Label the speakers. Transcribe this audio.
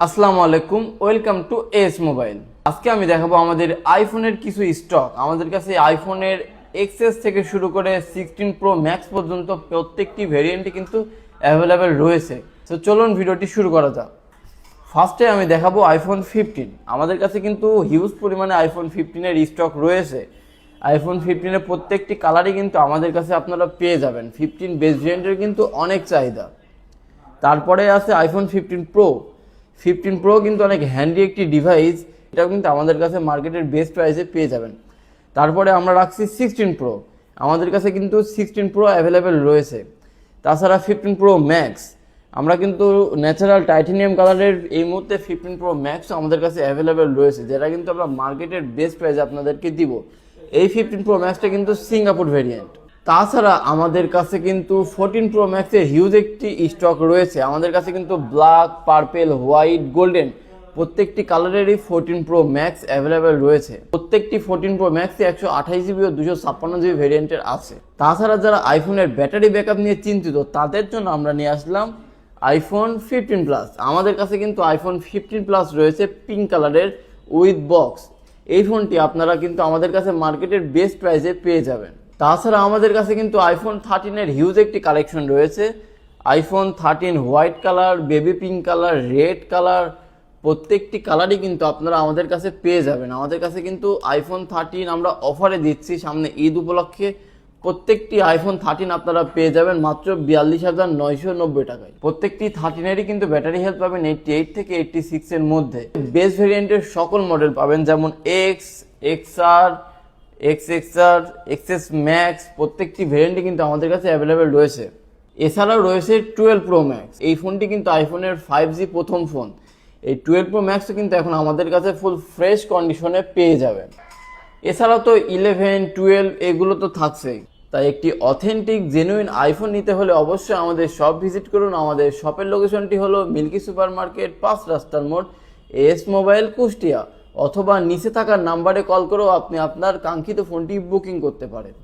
Speaker 1: আসসালামু আলাইকুম, welcome to S mobile. আজকে আমি দেখাবো আমাদের আইফোনের কিছু স্টক। আমাদের কাছে আইফোনের এক্সএস থেকে শুরু করে 16 প্রো ম্যাক্স পর্যন্ত প্রত্যেকটি ভেরিয়েন্টই কিন্তু অ্যাভেলেবেল রয়েছে। তো চলুন ভিডিওটি শুরু করা যাক। ফার্স্টে আমি দেখাবো আইফোন 15। আমাদের কাছে কিন্তু হিউজ পরিমাণে আইফোন 15-এর স্টক রয়েছে। আইফোন 15-এর প্রত্যেকটি কালারই কিন্তু আমাদের কাছে আপনারা পেয়ে যাবেন। 15 বেস ভেরিয়েন্টের কিন্তু অনেক চাহিদা। তারপরে আছে আইফোন 15 প্রো কিন্তু অনেক হ্যান্ডি একটি ডিভাইস। এটাও কিন্তু আমাদের কাছে মার্কেটের বেস্ট প্রাইসে পেয়ে যাবেন। তারপরে আমরা রাখছি 16 প্রো। আমাদের কাছে কিন্তু 16 প্রো অ্যাভেলেবেল রয়েছে। তাছাড়া 15 প্রো ম্যাক্স, আমরা কিন্তু ন্যাচারাল টাইটানিয়াম কালারের এই মুহূর্তে 15 প্রো ম্যাক্স আমাদের কাছে অ্যাভেলেবেল রয়েছে, যেটা কিন্তু আমরা মার্কেটের বেস্ট প্রাইসে আপনাদেরকে দিব। এই 15 প্রো ম্যাক্সটা কিন্তু সিঙ্গাপুর ভেরিয়েন্ট। তাছাড়া আমাদের কাছে কিন্তু 14 প্রো ম্যাক্সের হিউজ একটি স্টক রয়েছে। আমাদের কাছে কিন্তু ব্ল্যাক, পার্পেল, হোয়াইট, গোল্ডেন প্রত্যেকটি কালারেরই 14 প্রো ম্যাক্স অ্যাভেলেবেল রয়েছে। প্রত্যেকটি 14 প্রো ম্যাক্সে 128 জিবি ও 256 জিবি ভেরিয়েন্টের আছে। তাছাড়া যারা আইফোনের ব্যাটারি ব্যাকআপ নিয়ে চিন্তিত, তাদের জন্য আমরা নিয়ে আসলাম আইফোন 15 প্লাস। আমাদের কাছে কিন্তু আইফোন 15 প্লাস রয়েছে পিঙ্ক কালারের উইথ বক্স। এই ফোনটি আপনারা কিন্তু আমাদের কাছে মার্কেটের বেস্ট প্রাইসে পেয়ে যাবেন। তাছাড়া আমাদের কাছে কিন্তু আইফোন 13-এর হিউজ একটি কালেকশন রয়েছে। IPhone 13 white colour, baby pink colour, red colour প্রত্যেকটি কালারই কিন্তু আপনারা আমাদের কাছে পেয়ে যাবেন। আমাদের কাছে কিন্তু আইফোন 13 আমরা অফারে দিচ্ছি সামনে ঈদ উপলক্ষে। প্রত্যেকটি আইফোন 13 আপনারা পেয়ে যাবেন মাত্র 42,990 টাকায়। প্রত্যেকটি 13-এরই কিন্তু ব্যাটারি হেলথ পাবেন 88 থেকে 86 এর মধ্যে। বেস ভেরিয়েন্টের সকল মডেল পাবেন, যেমন এক্স, এক্সআর, এক্সএক্সআর, এক্সএস ম্যাক্স প্রত্যেকটি ভেরিয়েন্টই কিন্তু আমাদের কাছে অ্যাভেলেবেল রয়েছে। এছাড়াও রয়েছে 12 প্রো ম্যাক্স। এই ফোনটি কিন্তু আইফোনের 5G প্রথম ফোন। এই 12 প্রো ম্যাক্সও কিন্তু এখন আমাদের কাছে ফুল ফ্রেশ কন্ডিশনে পেয়ে যাবেন। এছাড়াও তো 11, 12 এগুলো তো থাকছেই। তাই একটি অথেন্টিক জেনুইন আইফোন নিতে হলে অবশ্যই আমাদের শপ ভিজিট করুন। আমাদের শপের লোকেশনটি হলো মিল্কি সুপার মার্কেট, 5 রাস্তার মোড়, এস মোবাইল, কুষ্টিয়া। অথবা নিচে থাকা নাম্বারে কল করেও আপনি আপনার কাঙ্ক্ষিত ফোনটি বুকিং করতে পারেন।